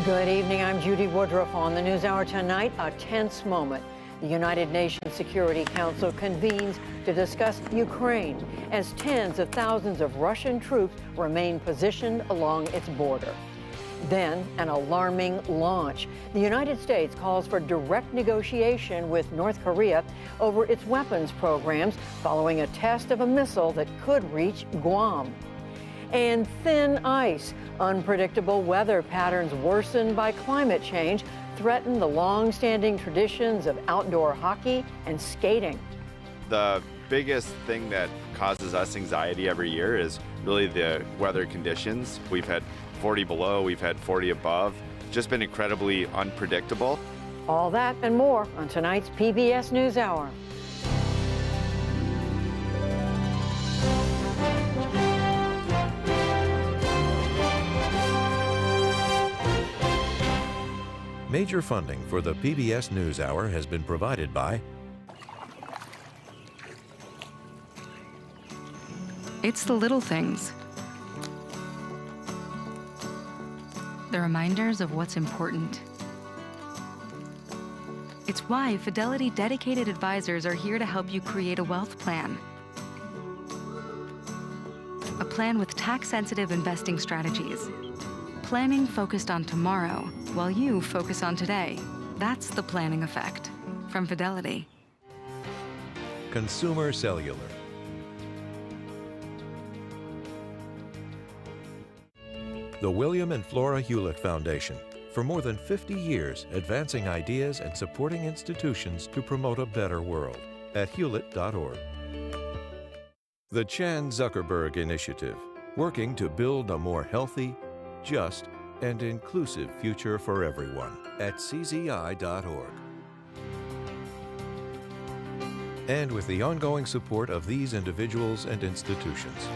Good evening. I'm Judy Woodruff. On the NewsHour tonight, a tense moment. The United Nations Security Council convenes to discuss Ukraine as tens of thousands of Russian troops remain positioned along its border. Then, an alarming launch. The United States calls for direct negotiation with North Korea over its weapons programs following a test of a missile that could reach Guam. And thin ice. Unpredictable weather patterns worsened by climate change threaten the long-standing traditions of outdoor hockey and skating. The biggest thing that causes us anxiety every year is really the weather conditions. We've had 40 below, we've had 40 above, just been incredibly unpredictable. All that and more on tonight's PBS NewsHour. Major funding for the PBS NewsHour has been provided by It's the little things. The reminders of what's important. It's why Fidelity dedicated advisors are here to help you create a wealth plan. A plan with tax-sensitive investing strategies. Planning focused on tomorrow, while you focus on today. That's the planning effect from Fidelity. Consumer Cellular. The William and Flora Hewlett Foundation. For more than 50 years, advancing ideas and supporting institutions to promote a better world. At hewlett.org. The Chan Zuckerberg Initiative. Working to build a more healthy, just, and inclusive future for everyone at czi.org. And with the ongoing support of these individuals and institutions.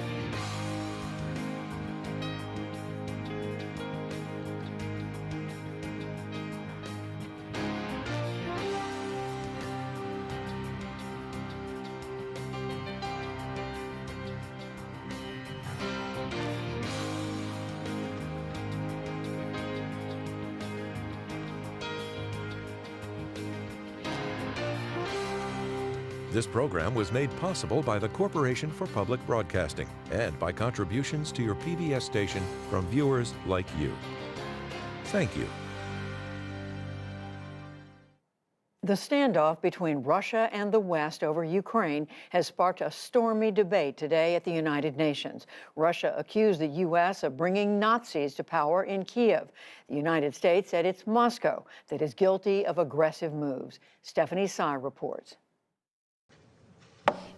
This program was made possible by the Corporation for Public Broadcasting and by contributions to your PBS station from viewers like you. Thank you. The standoff between Russia and the West over Ukraine has sparked a stormy debate today at the United Nations. Russia accused the U.S. of bringing Nazis to power in Kyiv. The United States said it's Moscow that is guilty of aggressive moves. Stephanie Sy reports.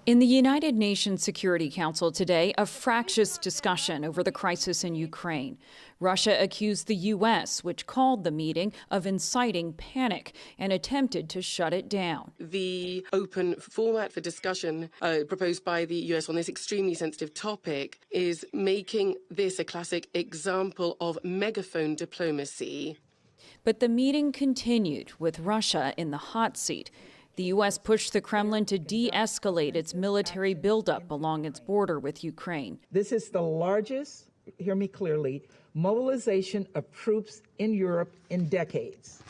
In the United Nations Security Council today, a fractious discussion over the crisis in Ukraine. Russia accused the U.S., which called the meeting, of inciting panic and attempted to shut it down. The open format for discussion proposed by the U.S. on this extremely sensitive topic is making this a classic example of megaphone diplomacy. But the meeting continued with Russia in the hot seat. The U.S. pushed the Kremlin to de-escalate its military buildup along its border with Ukraine. This is the largest, hear me clearly, mobilization of troops in Europe in decades.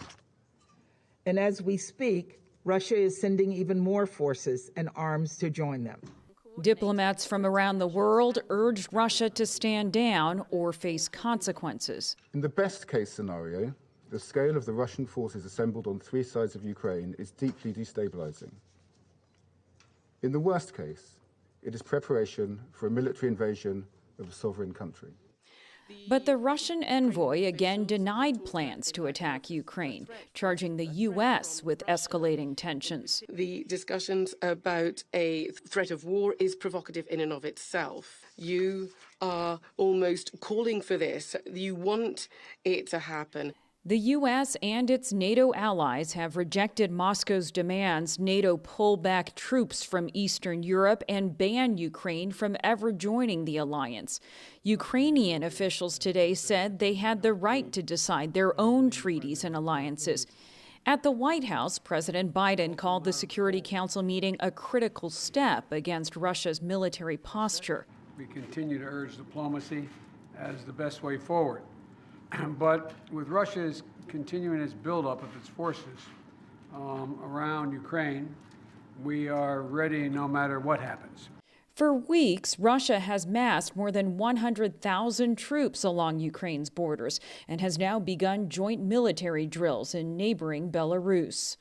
And as we speak, Russia is sending even more forces and arms to join them. Diplomats from around the world urged Russia to stand down or face consequences. In the best case scenario, the scale of the Russian forces assembled on three sides of Ukraine is deeply destabilizing. In the worst case, it is preparation for a military invasion of a sovereign country. But the Russian envoy again denied plans to attack Ukraine, charging the U.S. with escalating tensions. The discussions about a threat of war is provocative in and of itself. You are almost calling for this. You want it to happen. The U.S. and its NATO allies have rejected Moscow's demands NATO pull back troops from Eastern Europe and ban Ukraine from ever joining the alliance. Ukrainian officials today said they had the right to decide their own treaties and alliances. At the White House, President Biden called the Security Council meeting a critical step against Russia's military posture. We continue to urge diplomacy as the best way forward. But with Russia's continuing its buildup of its forces around Ukraine, we are ready no matter what happens. For weeks, Russia has massed more than 100,000 troops along Ukraine's borders and has now begun joint military drills in neighboring Belarus.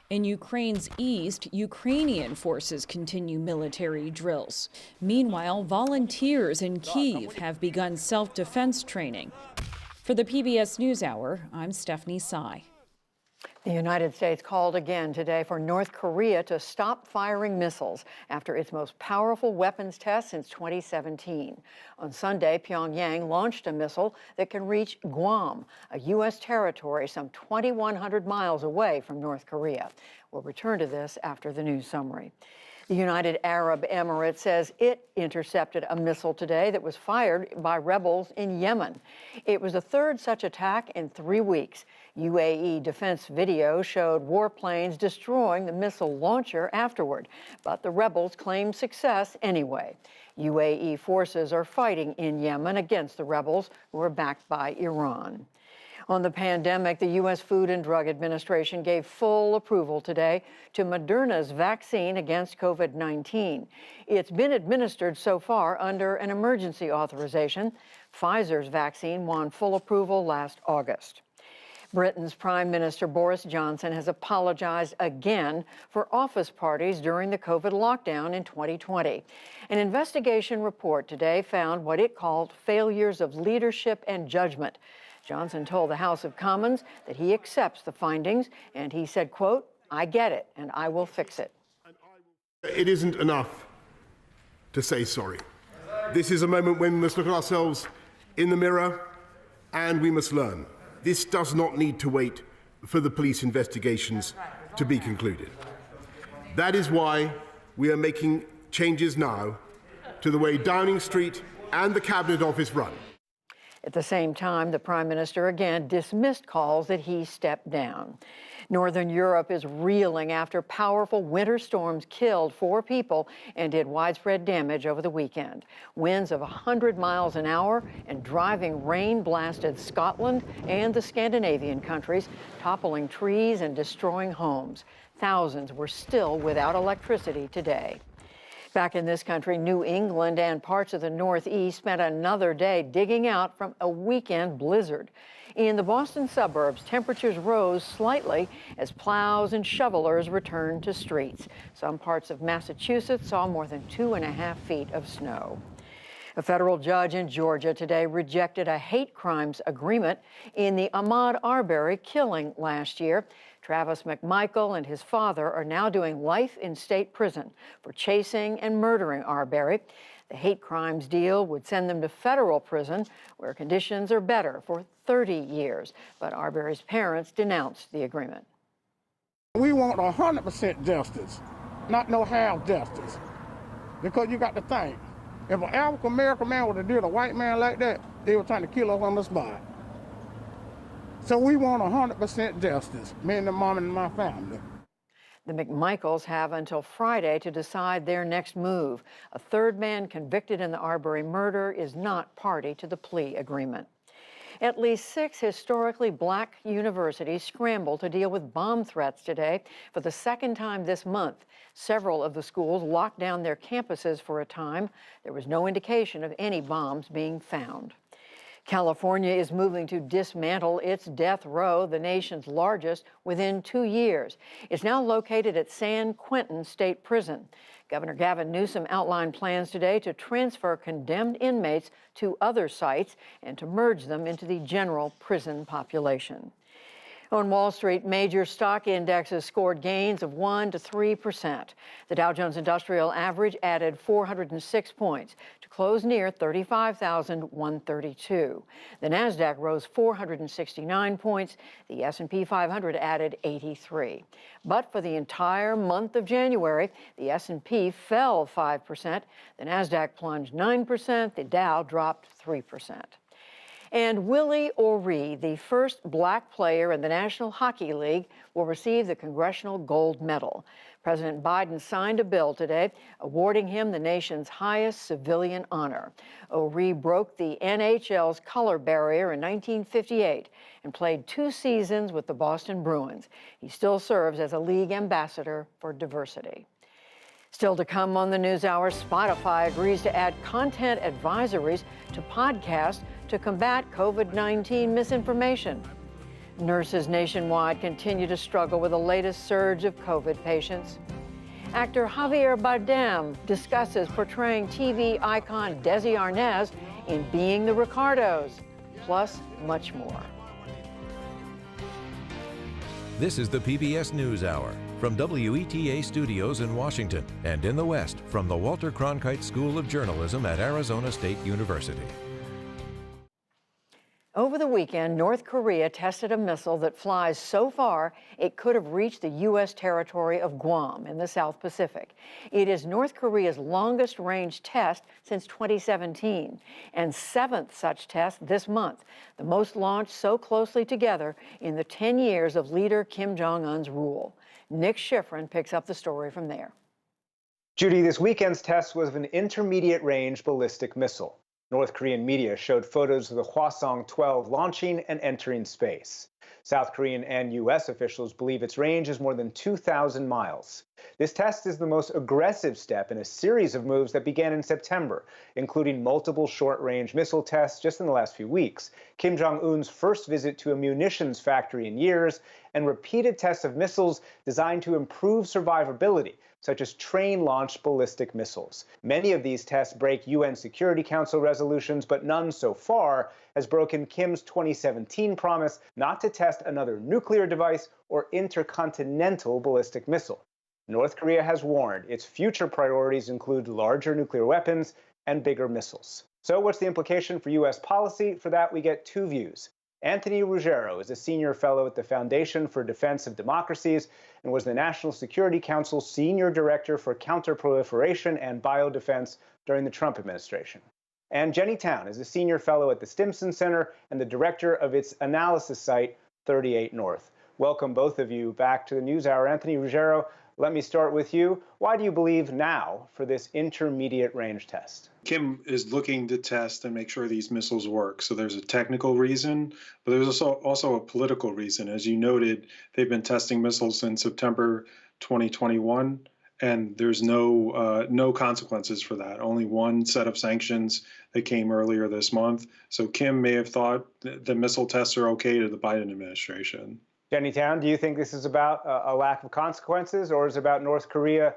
In Ukraine's east, Ukrainian forces continue military drills. Meanwhile, volunteers in Kyiv have begun self-defense training. For the PBS NewsHour, I'm Stephanie Tsai. The United States called again today for North Korea to stop firing missiles after its most powerful weapons test since 2017. On Sunday, Pyongyang launched a missile that can reach Guam, a U.S. territory some 2,100 miles away from North Korea. We'll return to this after the news summary. The United Arab Emirates says it intercepted a missile today that was fired by rebels in Yemen. It was the third such attack in 3 weeks. UAE defense video showed warplanes destroying the missile launcher afterward, but the rebels claimed success anyway. UAE forces are fighting in Yemen against the rebels who are backed by Iran. On the pandemic, the U.S. Food and Drug Administration gave full approval today to Moderna's vaccine against COVID-19. It's been administered so far under an emergency authorization. Pfizer's vaccine won full approval last August. Britain's Prime Minister Boris Johnson has apologized again for office parties during the COVID lockdown in 2020. An investigation report today found what it called failures of leadership and judgment. Johnson told the House of Commons that he accepts the findings, and he said, quote, "I get it, and I will fix it." It isn't enough to say sorry. This is a moment when we must look at ourselves in the mirror and we must learn. This does not need to wait for the police investigations to be concluded. That is why we are making changes now to the way Downing Street and the Cabinet Office run. At the same time, the Prime Minister again dismissed calls that he stepped down. Northern Europe is reeling after powerful winter storms killed 4 people and did widespread damage over the weekend. Winds of 100 miles an hour and driving rain blasted Scotland and the Scandinavian countries, toppling trees and destroying homes. Thousands were still without electricity today. Back in this country, New England and parts of the Northeast spent another day digging out from a weekend blizzard. In the Boston suburbs, temperatures rose slightly as plows and shovelers returned to streets. Some parts of Massachusetts saw more than 2.5 feet of snow. A federal judge in Georgia today rejected a hate crimes agreement in the Ahmaud Arbery killing last year. Travis McMichael and his father are now doing life in state prison for chasing and murdering Arbery. The hate crimes deal would send them to federal prison, where conditions are better, for 30 years. But Arbery's parents denounced the agreement. We want 100% justice, not no half justice. Because you got to think, if an African American man would have did a white man like that, they were trying to kill us on the spot. So we want 100% justice, me and the mom and my family. The McMichaels have until Friday to decide their next move. A third man convicted in the Arbery murder is not party to the plea agreement. At least 6 historically black universities scrambled to deal with bomb threats today for the second time this month. Several of the schools locked down their campuses for a time. There was no indication of any bombs being found. California is moving to dismantle its death row, the nation's largest, within 2 years. It's now located at San Quentin State Prison. Governor Gavin Newsom outlined plans today to transfer condemned inmates to other sites and to merge them into the general prison population. On Wall Street, major stock indexes scored gains of 1% to 3%. The Dow Jones Industrial Average added 406 points to close near 35,132. The Nasdaq rose 469 points. The S&P 500 added 83. But for the entire month of January, the S&P fell 5%. The Nasdaq plunged 9%. The Dow dropped 3%. And Willie O'Ree, the first black player in the National Hockey League, will receive the Congressional Gold Medal. President Biden signed a bill today awarding him the nation's highest civilian honor. O'Ree broke the NHL's color barrier in 1958 and played 2 seasons with the Boston Bruins. He still serves as a league ambassador for diversity. Still to come on the NewsHour, Spotify agrees to add content advisories to podcasts to combat COVID-19 misinformation. Nurses nationwide continue to struggle with the latest surge of COVID patients. Actor Javier Bardem discusses portraying TV icon Desi Arnaz in Being the Ricardos, plus much more. This is the PBS NewsHour from WETA Studios in Washington and in the West from the Walter Cronkite School of Journalism at Arizona State University. Over the weekend, North Korea tested a missile that flies so far it could have reached the U.S. territory of Guam in the South Pacific. It is North Korea's longest-range test since 2017, and 7th such test this month, the most launched so closely together in the 10 years of leader Kim Jong-un's rule. Nick Schifrin picks up the story from there. Judy, this weekend's test was of an intermediate-range ballistic missile. North Korean media showed photos of the Hwasong-12 launching and entering space. South Korean and U.S. officials believe its range is more than 2,000 miles. This test is the most aggressive step in a series of moves that began in September, including multiple short-range missile tests just in the last few weeks, Kim Jong-un's first visit to a munitions factory in years, and repeated tests of missiles designed to improve survivability, such as train-launched ballistic missiles. Many of these tests break UN Security Council resolutions, but none so far has broken Kim's 2017 promise not to test another nuclear device or intercontinental ballistic missile. North Korea has warned its future priorities include larger nuclear weapons and bigger missiles. So what's the implication for U.S. policy? For that, we get 2 views. Anthony Ruggiero is a senior fellow at the Foundation for Defense of Democracies and was the National Security Council's senior director for counterproliferation and biodefense during the Trump administration. And Jenny Town is a senior fellow at the Stimson Center and the director of its analysis site, 38 North. Welcome, both of you, back to the NewsHour. Anthony Ruggiero, let me start with you. Why do you believe now for this intermediate range test? Kim is looking to test and make sure these missiles work. So there's a technical reason, but there's also a political reason. As you noted, they've been testing missiles since September 2021, and there's no consequences for that. Only one set of sanctions that came earlier this month. So Kim may have thought the missile tests are okay to the Biden administration. Jenny Town, do you think this is about a lack of consequences, or is it about North Korea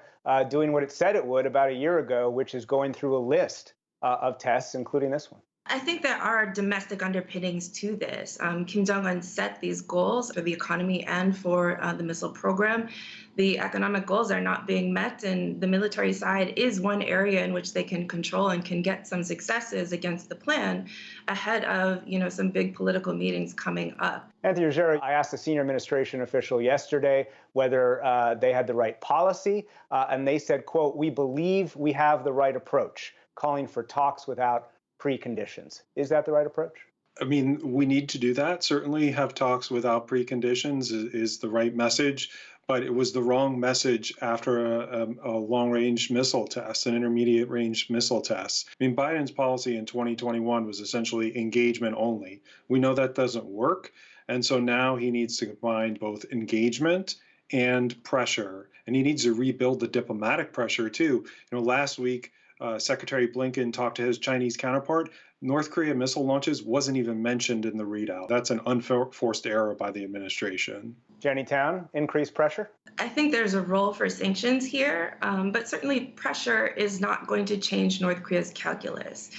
doing what it said it would about a year ago, which is going through a list of tests, including this one? I think there are domestic underpinnings to this. Kim Jong-un set these goals for the economy and for the missile program. The economic goals are not being met, and the military side is one area in which they can control and can get some successes against the plan ahead of, some big political meetings coming up. Anthony Ruggiero, I asked a senior administration official yesterday whether they had the right policy, and they said, quote, "We believe we have the right approach," calling for talks without preconditions. Is that the right approach? I mean, we need to do that. Certainly have talks without preconditions is the right message, but it was the wrong message after a long-range missile test, an intermediate-range missile test. I mean, Biden's policy in 2021 was essentially engagement only. We know that doesn't work, and so now he needs to combine both engagement and pressure, and he needs to rebuild the diplomatic pressure, too. Last week, Secretary Blinken talked to his Chinese counterpart. North Korea missile launches wasn't even mentioned in the readout. That's an unforced error by the administration. Jenny Town, increased pressure? I think there's a role for sanctions here, but certainly pressure is not going to change North Korea's calculus.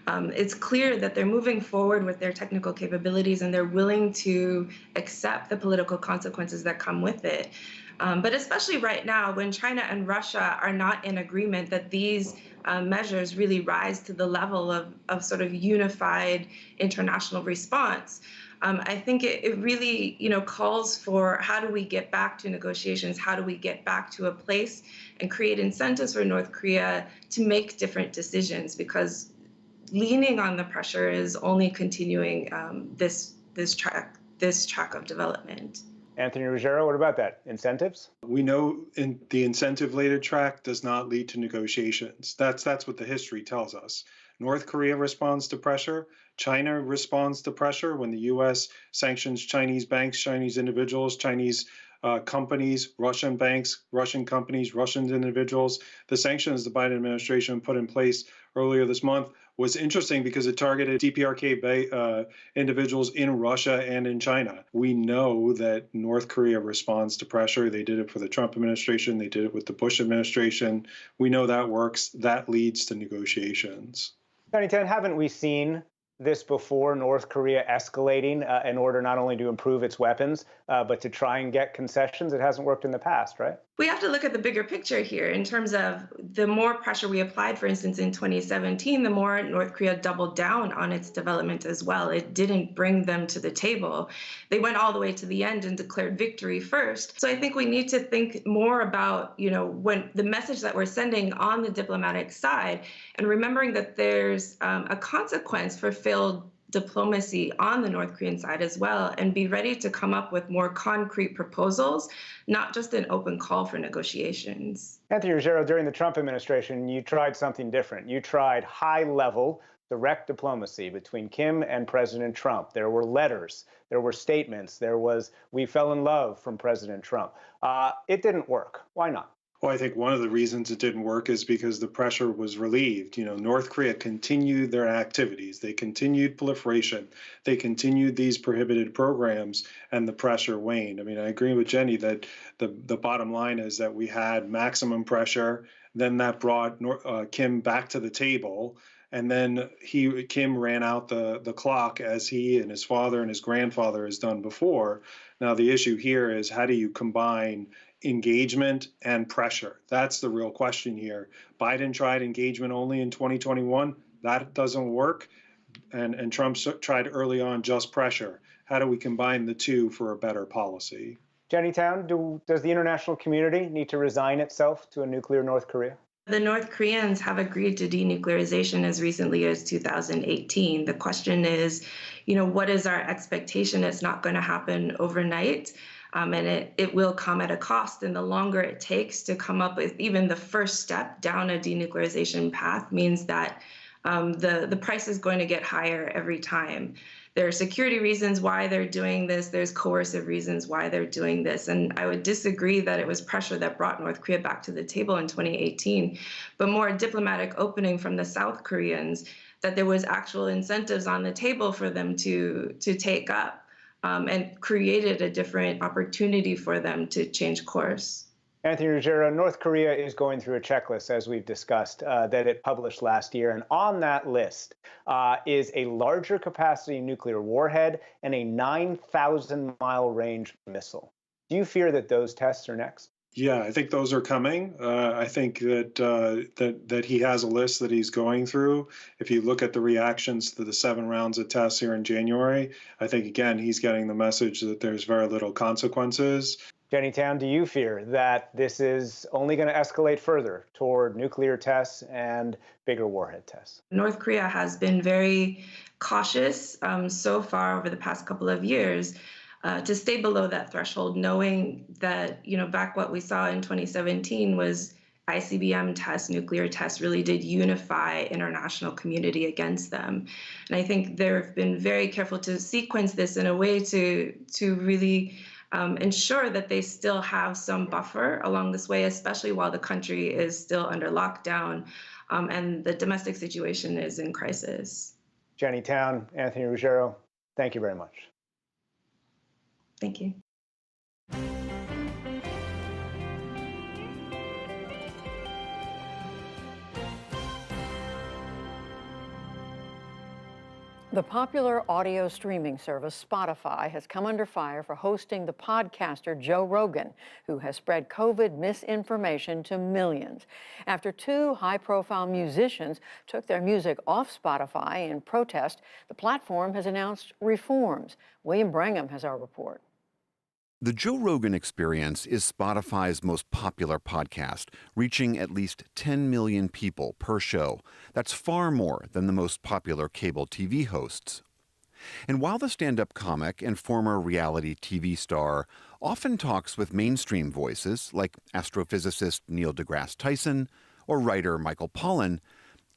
It's clear that they're moving forward with their technical capabilities and they're willing to accept the political consequences that come with it. But especially right now, when China and Russia are not in agreement that these measures really rise to the level of sort of unified international response, I think it really, calls for how do we get back to negotiations? How do we get back to a place and create incentives for North Korea to make different decisions? Because leaning on the pressure is only continuing this track of development. Anthony Ruggiero, what about that? Incentives? We know the incentive-laden track does not lead to negotiations. That's what the history tells us. North Korea responds to pressure. China responds to pressure when the U.S. sanctions Chinese banks, Chinese individuals, Chinese companies, Russian banks, Russian companies, Russian individuals. The sanctions the Biden administration put in place earlier this month was interesting because it targeted DPRK individuals in Russia and in China. We know that North Korea responds to pressure. They did it for the Trump administration. They did it with the Bush administration. We know that works. That leads to negotiations. Johnny Tan, haven't we seen this before, North Korea escalating in order not only to improve its weapons, but to try and get concessions? It hasn't worked in the past, right? We have to look at the bigger picture here in terms of the more pressure we applied, for instance, in 2017, the more North Korea doubled down on its development as well. It didn't bring them to the table. They went all the way to the end and declared victory first. So I think we need to think more about, when the message that we're sending on the diplomatic side, and remembering that there's a consequence for failed diplomacy on the North Korean side as well, and be ready to come up with more concrete proposals, not just an open call for negotiations. Anthony Ruggiero, during the Trump administration, you tried something different. You tried high-level direct diplomacy between Kim and President Trump. There were letters, there were statements, there was "we fell in love" from President Trump. It didn't work. Why not? Well, I think one of the reasons it didn't work is because the pressure was relieved. North Korea continued their activities. They continued proliferation. They continued these prohibited programs, and the pressure waned. I mean, I agree with Jenny that the bottom line is that we had maximum pressure. Then that brought Kim back to the table. And then Kim ran out the clock, as he and his father and his grandfather has done before. Now, the issue here is, how do you combine engagement and pressure? That's the real question here. Biden tried engagement only in 2021. That doesn't work. And Trump tried early on just pressure. How do we combine the two for a better policy? Jenny Town, does the international community need to resign itself to a nuclear North Korea? The North Koreans have agreed to denuclearization as recently as 2018. The question is, what is our expectation? It's not going to happen overnight. And it will come at a cost. And the longer it takes to come up with even the first step down a denuclearization path means that the price is going to get higher every time. There are security reasons why they're doing this. There's coercive reasons why they're doing this. And I would disagree that it was pressure that brought North Korea back to the table in 2018, but more a diplomatic opening from the South Koreans, that there was actual incentives on the table for them to take up. And created a different opportunity for them to change course. Anthony Ruggiero, North Korea is going through a checklist, as we've discussed, that it published last year. And on that list is a larger capacity nuclear warhead and a 9,000-mile range missile. Do you fear that those tests are next? Yeah, I think those are coming. I think that he has a list that he's going through. If you look at the reactions to the 7 rounds of tests here in January, I think, again, he's getting the message that there's very little consequences. Jenny Town, do you fear that this is only going to escalate further toward nuclear tests and bigger warhead tests? North Korea has been very cautious so far over the past couple of years to stay below that threshold, knowing that, back what we saw in 2017 was ICBM tests, nuclear tests really did unify international community against them. And I think they've been very careful to sequence this in a way to really ensure that they still have some buffer along this way, especially while the country is still under lockdown and the domestic situation is in crisis. Jenny Town, Anthony Ruggiero, thank you very much. Thank you. The popular audio streaming service Spotify has come under fire for hosting the podcaster Joe Rogan, who has spread COVID misinformation to millions. After 2 high-profile musicians took their music off Spotify in protest, the platform has announced reforms. William Brangham has our report. The Joe Rogan Experience is Spotify's most popular podcast, reaching at least 10 million people per show. That's far more than the most popular cable TV hosts. And while the stand-up comic and former reality TV star often talks with mainstream voices like astrophysicist Neil deGrasse Tyson or writer Michael Pollan,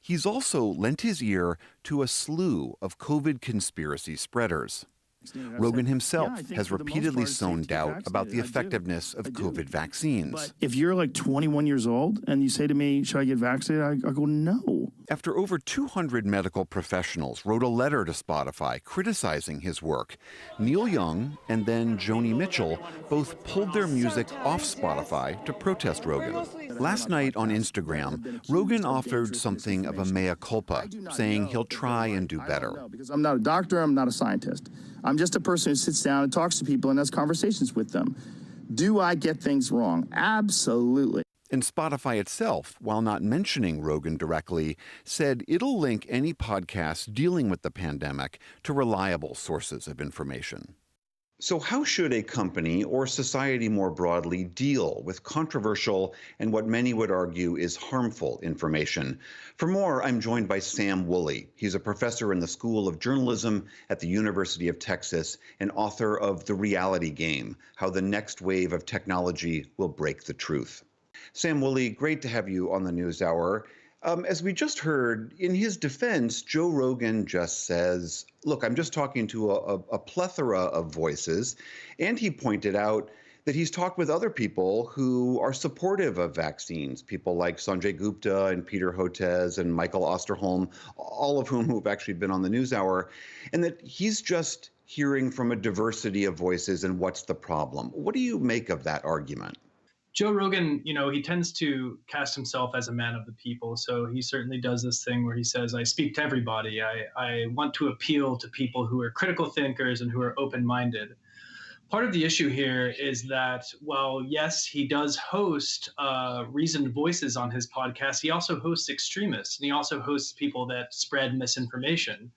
he's also lent his ear to a slew of COVID conspiracy spreaders. Rogan himself has repeatedly sown doubt about the effectiveness of COVID vaccines. But if you're like 21 years old and you say to me, should I get vaccinated? I go, no. After over 200 medical professionals wrote a letter to Spotify criticizing his work, Neil Young and then Joni Mitchell both pulled their music off Spotify to protest Rogan. Last night on Instagram, Rogan offered something of a mea culpa, saying he'll try and do better. Because I'm not a doctor, I'm not a scientist. I'm just a person who sits down and talks to people and has conversations with them. Do I get things wrong? Absolutely. And Spotify itself, while not mentioning Rogan directly, said it'll link any podcast dealing with the pandemic to reliable sources of information. So how should a company or society more broadly deal with controversial and what many would argue is harmful information? For more, I'm joined by Sam Woolley. He's a professor in the School of Journalism at the University of Texas and author of The Reality Game: How the Next Wave of Technology Will Break the Truth. Sam Woolley, great to have you on the NewsHour. As we just heard, in his defense, Joe Rogan just says, look, I'm just talking to a plethora of voices. And he pointed out that he's talked with other people who are supportive of vaccines, people like Sanjay Gupta and Peter Hotez and Michael Osterholm, all of whom have actually been on the NewsHour, and that he's just hearing from a diversity of voices and what's the problem. What do you make of that argument? Joe Rogan, he tends to cast himself as a man of the people. So he certainly does this thing where he says, I speak to everybody. I want to appeal to people who are critical thinkers and who are open-minded. Part of the issue here is that while, yes, he does host reasoned voices on his podcast, he also hosts extremists, and he also hosts people that spread misinformation.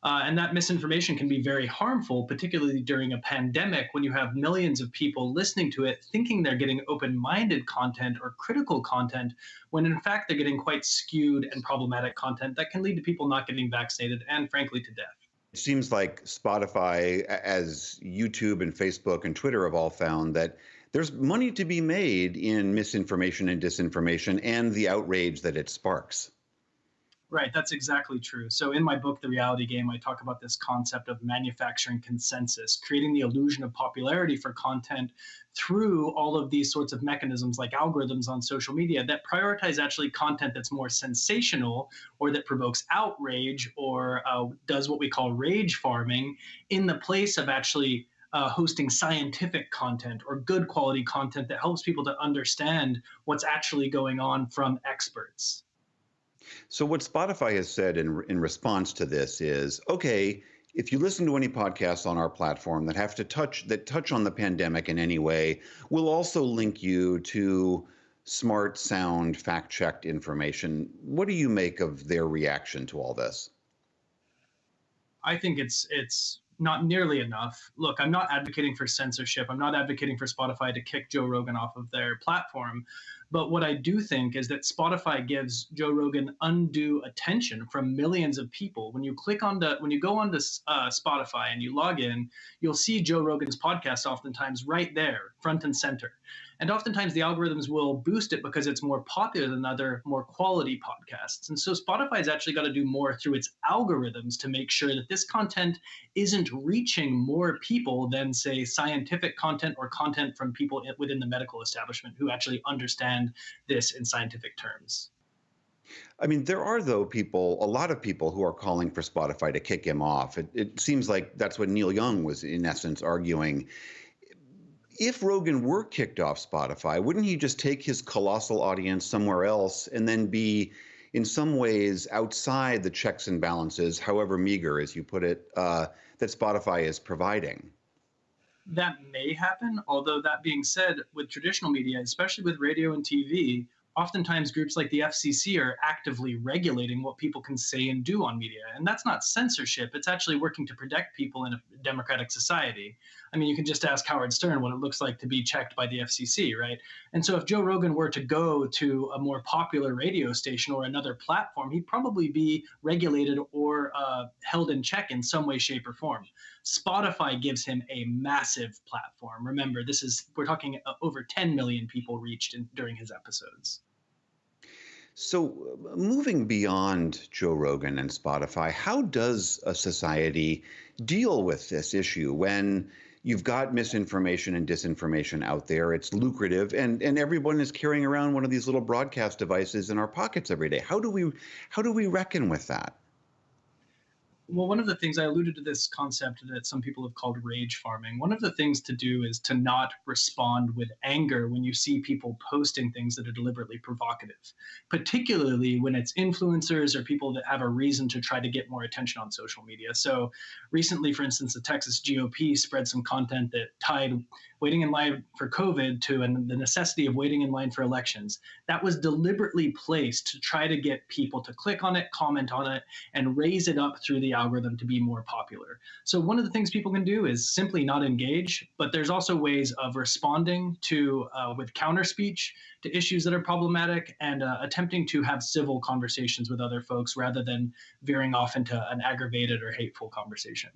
And that misinformation can be very harmful, particularly during a pandemic when you have millions of people listening to it, thinking they're getting open-minded content or critical content, when in fact they're getting quite skewed and problematic content that can lead to people not getting vaccinated and, frankly, to death. It seems like Spotify, as YouTube and Facebook and Twitter have all found, that there's money to be made in misinformation and disinformation and the outrage that it sparks. Right, that's exactly true. So in my book, The Reality Game, I talk about this concept of manufacturing consensus, creating the illusion of popularity for content through all of these sorts of mechanisms like algorithms on social media that prioritize actually content that's more sensational or that provokes outrage or does what we call rage farming in the place of actually hosting scientific content or good quality content that helps people to understand what's actually going on from experts. So what Spotify has said in response to this is, okay, if you listen to any podcasts on our platform that touch on the pandemic in any way, we'll also link you to smart, sound, fact-checked information. What do you make of their reaction to all this? I think it's not nearly enough. Look, I'm not advocating for censorship. I'm not advocating for Spotify to kick Joe Rogan off of their platform. But what I do think is that Spotify gives Joe Rogan undue attention from millions of people. When you go onto Spotify and you log in, you'll see Joe Rogan's podcast oftentimes right there, front and center. And oftentimes the algorithms will boost it because it's more popular than other more quality podcasts. And so Spotify's actually got to do more through its algorithms to make sure that this content isn't reaching more people than, say, scientific content or content from people within the medical establishment who actually understand this in scientific terms. I mean, there are, though, a lot of people who are calling for Spotify to kick him off. It seems like that's what Neil Young was, in essence, arguing. If Rogan were kicked off Spotify, wouldn't he just take his colossal audience somewhere else and then be, in some ways, outside the checks and balances, however meager, as you put it, that Spotify is providing? That may happen, although that being said, with traditional media, especially with radio and TV, oftentimes groups like the FCC are actively regulating what people can say and do on media. And that's not censorship. It's actually working to protect people in a democratic society. I mean, you can just ask Howard Stern what it looks like to be checked by the FCC, right? And so if Joe Rogan were to go to a more popular radio station or another platform, he'd probably be regulated or held in check in some way, shape, or form. Spotify gives him a massive platform. Remember, we're talking over 10 million people reached during his episodes. So moving beyond Joe Rogan and Spotify, how does a society deal with this issue when you've got misinformation and disinformation out there? It's lucrative, and everyone is carrying around one of these little broadcast devices in our pockets every day. How do we reckon with that? Well, one of the things I alluded to this concept that some people have called rage farming. One of the things to do is to not respond with anger when you see people posting things that are deliberately provocative, particularly when it's influencers or people that have a reason to try to get more attention on social media. So recently, for instance, the Texas GOP spread some content that tied waiting in line for COVID to the necessity of waiting in line for elections. That was deliberately placed to try to get people to click on it, comment on it, and raise it up through the algorithm to be more popular. So one of the things people can do is simply not engage, but there's also ways of responding to with counter speech to issues that are problematic and attempting to have civil conversations with other folks rather than veering off into an aggravated or hateful conversation.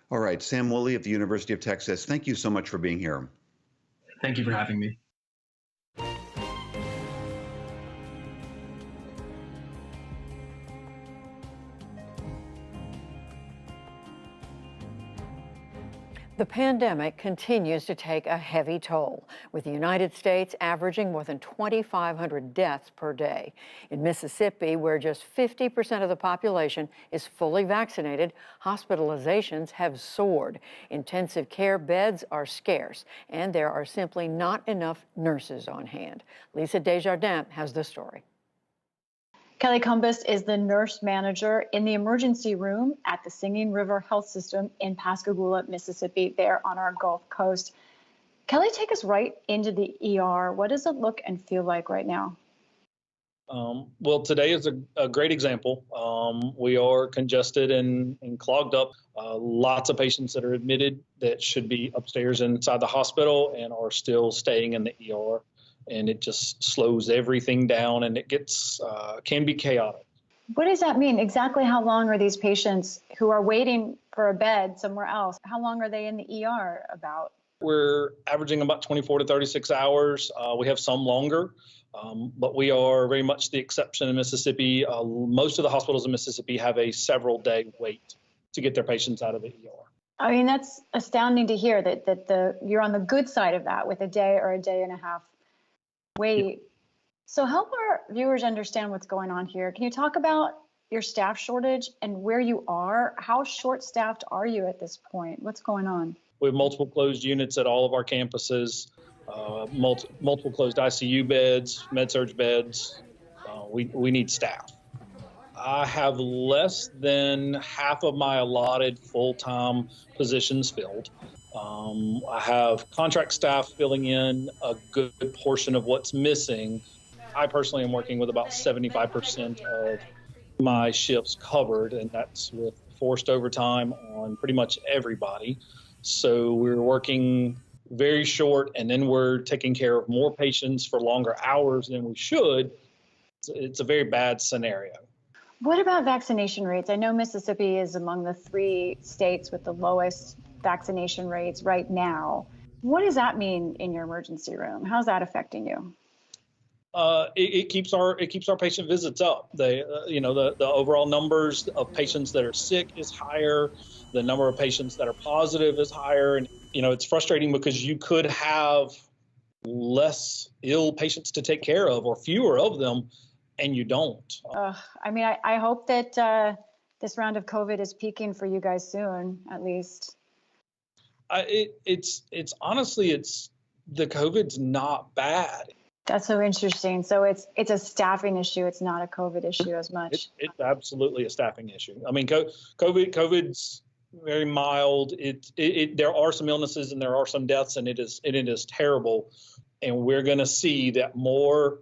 All right, Sam Woolley of the University of Texas, thank you so much for being here. Thank you for having me. The pandemic continues to take a heavy toll, with the United States averaging more than 2,500 deaths per day. In Mississippi, where just 50% of the population is fully vaccinated, hospitalizations have soared. Intensive care beds are scarce, and there are simply not enough nurses on hand. Lisa Desjardins has the story. Kelly Cumbest is the nurse manager in the emergency room at the Singing River Health System in Pascagoula, Mississippi, there on our Gulf Coast. Kelly, take us right into the ER. What does it look and feel like right now? Well, today is a great example. We are congested and clogged up. Lots of patients that are admitted that should be upstairs inside the hospital and are still staying in the ER. And it just slows everything down, and it gets can be chaotic. What does that mean? Exactly how long are these patients who are waiting for a bed somewhere else? How long are they in the ER about? We're averaging about 24 to 36 hours. We have some longer, but we are very much the exception in Mississippi. Most of the hospitals in Mississippi have a several-day wait to get their patients out of the ER. I mean, that's astounding to hear that you're on the good side of that with a day or a day and a half wait. So help our viewers understand what's going on here. Can you talk about your staff shortage and where you are? How short-staffed are you at this point? What's going on? We have multiple closed units at all of our campuses, multiple closed ICU beds, med-surg beds. We need staff. I have less than half of my allotted full-time positions filled. I have contract staff filling in a good portion of what's missing. I personally am working with about 75% of my shifts covered, and that's with forced overtime on pretty much everybody. So we're working very short, and then we're taking care of more patients for longer hours than we should. It's a very bad scenario. What about vaccination rates? I know Mississippi is among the 3 states with the lowest vaccination rates right now. What does that mean in your emergency room? How's that affecting you? It keeps our patient visits up. The overall numbers of patients that are sick is higher. The number of patients that are positive is higher. And, it's frustrating because you could have less ill patients to take care of or fewer of them, and you don't. I hope that this round of COVID is peaking for you guys soon, at least. It's honestly, the COVID's not bad. That's so interesting. So it's a staffing issue. It's not a COVID issue as much. It's absolutely a staffing issue. I mean, COVID's very mild. There are some illnesses and there are some deaths, and it is terrible. And we're going to see that more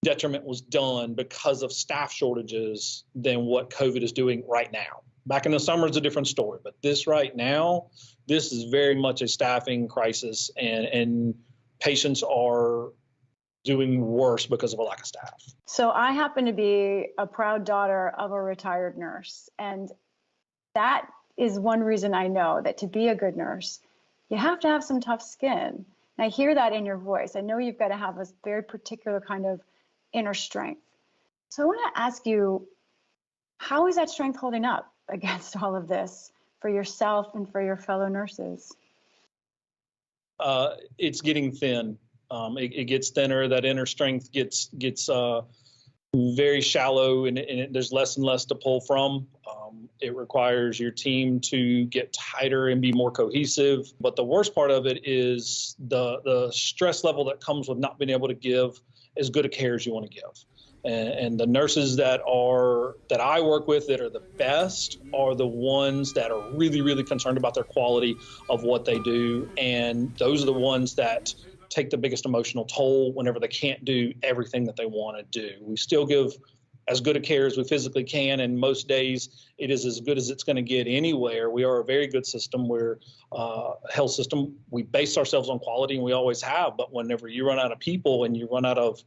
detriment was done because of staff shortages than what COVID is doing right now. Back in the summer is a different story, but this right now, this is very much a staffing crisis, and patients are doing worse because of a lack of staff. So I happen to be a proud daughter of a retired nurse, and that is one reason I know that to be a good nurse, you have to have some tough skin. And I hear that in your voice. I know you've got to have a very particular kind of inner strength. So I want to ask you, how is that strength holding up against all of this for yourself and for your fellow nurses? It's getting thin. It gets thinner. That inner strength gets very shallow, and there's less and less to pull from. It requires your team to get tighter and be more cohesive. But the worst part of it is the stress level that comes with not being able to give as good a care as you want to give. And the nurses that I work with that are the best are the ones that are really, really concerned about their quality of what they do. And those are the ones that take the biggest emotional toll whenever they can't do everything that they want to do. We still give as good a care as we physically can, and most days it is as good as it's going to get anywhere. We are a very good system. We're a health system. We base ourselves on quality, and we always have. But whenever you run out of people and you run out of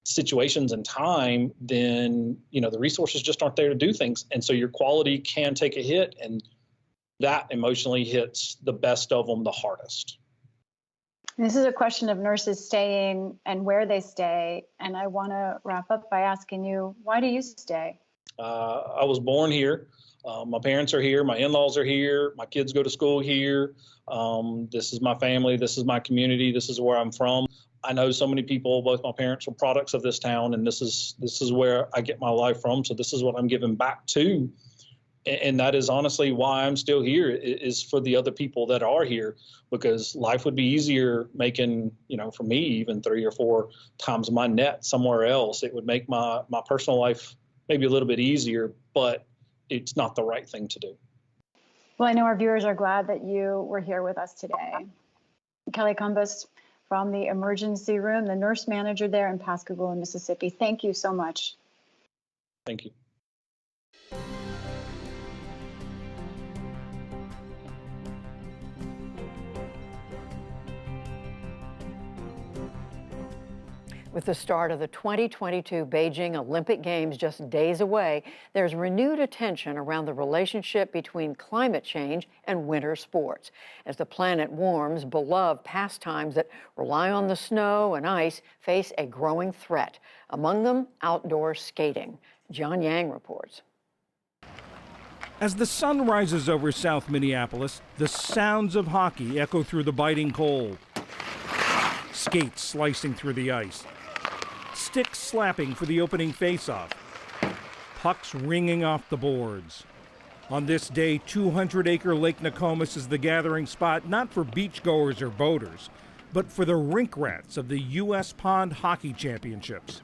situations and time, then the resources just aren't there to do things, and so your quality can take a hit, and that emotionally hits the best of them the hardest. This is a question of nurses staying and where they stay, and I want to wrap up by asking you, why do you stay? I was born here. My parents are here. My in-laws are here. My kids go to school here. This is my family. This is my community. This is where I'm from. I know so many people. Both my parents were products of this town, and this is where I get my life from. So this is what I'm giving back to. And that is honestly why I'm still here, is for the other people that are here, because life would be easier making, for me, even 3 or 4 times my net somewhere else. It would make my personal life maybe a little bit easier, but it's not the right thing to do. Well, I know our viewers are glad that you were here with us today. Kelly Cumbas from the emergency room, the nurse manager there in Pascagoula, Mississippi. Thank you so much. Thank you. With the start of the 2022 Beijing Olympic Games just days away, there's renewed attention around the relationship between climate change and winter sports. As the planet warms, beloved pastimes that rely on the snow and ice face a growing threat. Among them, outdoor skating. John Yang reports. As the sun rises over South Minneapolis, the sounds of hockey echo through the biting cold. Skates slicing through the ice. Sticks slapping for the opening faceoff. Pucks ringing off the boards. On this day, 200-acre Lake Nokomis is the gathering spot not for beachgoers or boaters, but for the rink rats of the U.S. Pond Hockey Championships.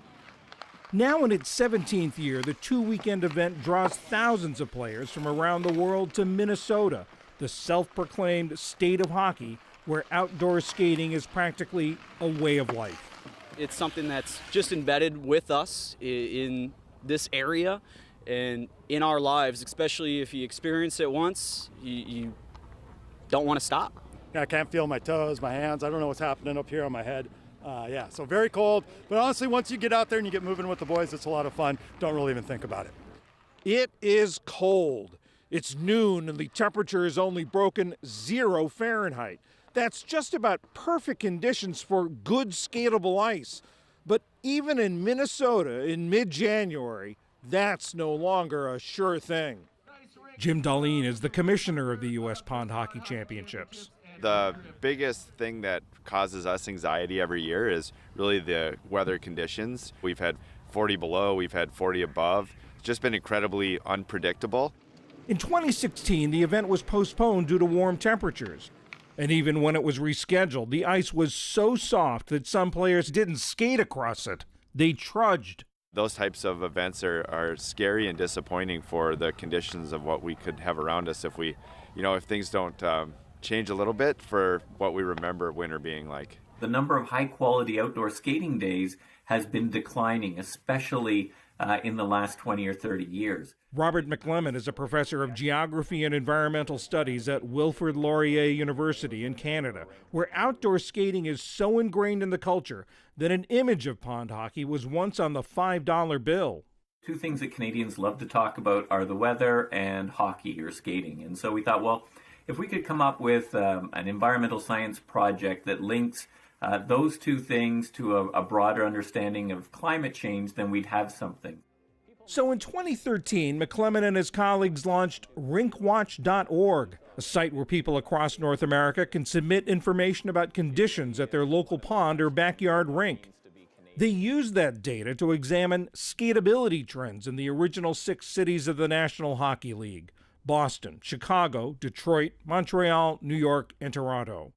Now in its 17th year, the 2-weekend event draws thousands of players from around the world to Minnesota, the self-proclaimed state of hockey, where outdoor skating is practically a way of life. It's something that's just embedded with us in this area and in our lives, especially if you experience it once, you don't want to stop. I can't feel my toes, my hands. I don't know what's happening up here on my head. So very cold. But honestly, once you get out there and you get moving with the boys, it's a lot of fun. Don't really even think about it. It is cold. It's noon and the temperature is only broken 0 Fahrenheit. That's just about perfect conditions for good skatable ice. But even in Minnesota in mid-January, that's no longer a sure thing. Jim Darlene is the commissioner of the U.S. Pond Hockey Championships. The biggest thing that causes us anxiety every year is really the weather conditions. We've had 40 below, we've had 40 above. It's just been incredibly unpredictable. In 2016, the event was postponed due to warm temperatures. And even when it was rescheduled, the ice was so soft that some players didn't skate across it. They trudged. Those types of events are scary and disappointing for the conditions of what we could have around us if we, if things don't change a little bit for what we remember winter being like. The number of high-quality outdoor skating days has been declining, especially in the last 20 or 30 years. Robert McLemmon is a professor of geography and environmental studies at Wilfrid Laurier University in Canada, where outdoor skating is so ingrained in the culture that an image of pond hockey was once on the $5 bill. Two things that Canadians love to talk about are the weather and hockey or skating. And so we thought, well, if we could come up with an environmental science project that links those two things to a broader understanding of climate change, then we'd have something. So in 2013, McLemmon and his colleagues launched rinkwatch.org, a site where people across North America can submit information about conditions at their local pond or backyard rink. They used that data to examine skateability trends in the original 6 cities of the National Hockey League: Boston, Chicago, Detroit, Montreal, New York, and Toronto.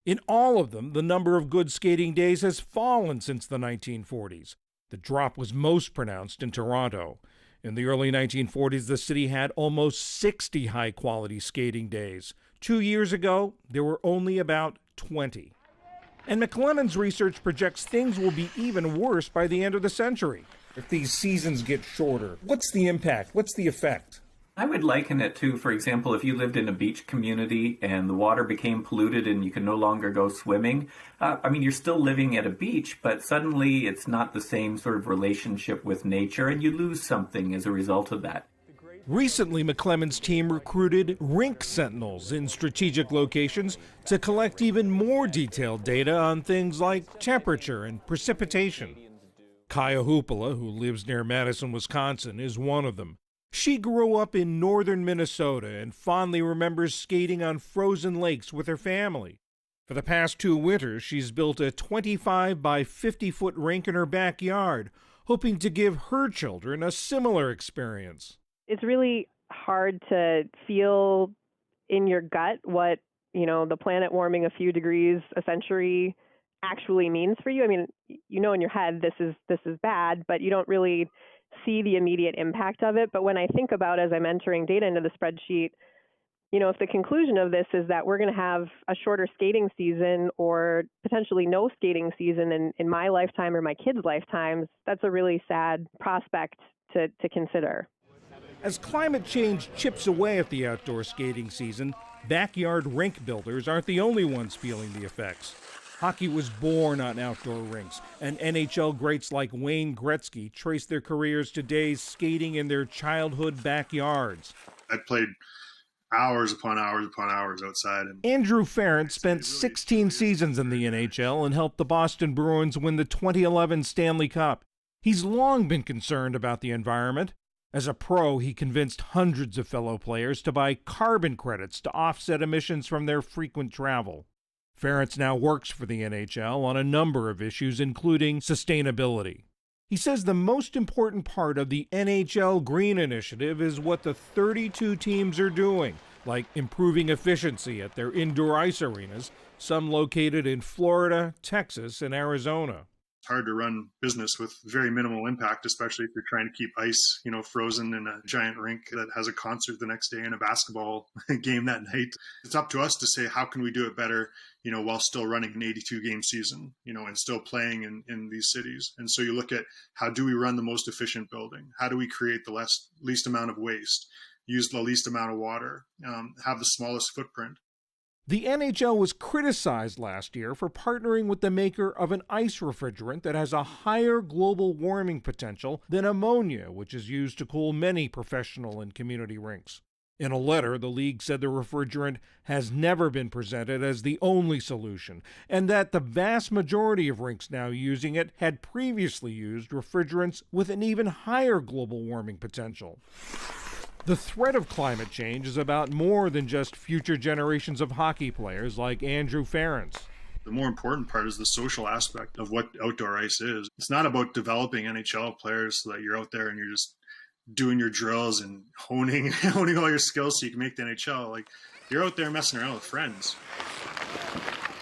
In all of them, the number of good skating days has fallen since the 1940s. The drop was most pronounced in Toronto. In the early 1940s, the city had almost 60 high-quality skating days. 2 years ago, there were only about 20. And McLemmon's research projects things will be even worse by the end of the century. If these seasons get shorter, what's the impact? What's the effect? I would liken it to, for example, if you lived in a beach community and the water became polluted and you can no longer go swimming. You're still living at a beach, but suddenly it's not the same sort of relationship with nature, and you lose something as a result of that. Recently, McLemmon's team recruited rink sentinels in strategic locations to collect even more detailed data on things like temperature and precipitation. Kaya Hupala, who lives near Madison, Wisconsin, is one of them. She grew up in northern Minnesota and fondly remembers skating on frozen lakes with her family. For the past 2 winters, she's built a 25 by 50-foot rink in her backyard, hoping to give her children a similar experience. It's really hard to feel in your gut what, the planet warming a few degrees a century actually means for you. In your head this is bad, but you don't really see the immediate impact of it. But when I think about, as I'm entering data into the spreadsheet, if the conclusion of this is that we're going to have a shorter skating season or potentially no skating season in my lifetime or my kids' lifetimes, that's a really sad prospect to consider. As climate change chips away at the outdoor skating season, backyard rink builders aren't the only ones feeling the effects. Hockey was born on outdoor rinks, and NHL greats like Wayne Gretzky traced their careers to days skating in their childhood backyards. I played hours upon hours upon hours outside. Andrew Ference spent 16 seasons in the NHL and helped the Boston Bruins win the 2011 Stanley Cup. He's long been concerned about the environment. As a pro, he convinced hundreds of fellow players to buy carbon credits to offset emissions from their frequent travel. Ference now works for the NHL on a number of issues, including sustainability. He says the most important part of the NHL Green Initiative is what the 32 teams are doing, like improving efficiency at their indoor ice arenas, some located in Florida, Texas, and Arizona. It's hard to run business with very minimal impact, especially if you're trying to keep ice, frozen in a giant rink that has a concert the next day and a basketball game that night. It's up to us to say, how can we do it better, while still running an 82-game season, and still playing in these cities. And so you look at, how do we run the most efficient building? How do we create the least amount of waste, use the least amount of water, have the smallest footprint? The NHL was criticized last year for partnering with the maker of an ice refrigerant that has a higher global warming potential than ammonia, which is used to cool many professional and community rinks. In a letter, the league said the refrigerant has never been presented as the only solution, and that the vast majority of rinks now using it had previously used refrigerants with an even higher global warming potential. The threat of climate change is about more than just future generations of hockey players like Andrew Ference. The more important part is the social aspect of what outdoor ice is. It's not about developing NHL players so that you're out there and you're just doing your drills and honing all your skills so you can make the NHL. You're out there messing around with friends.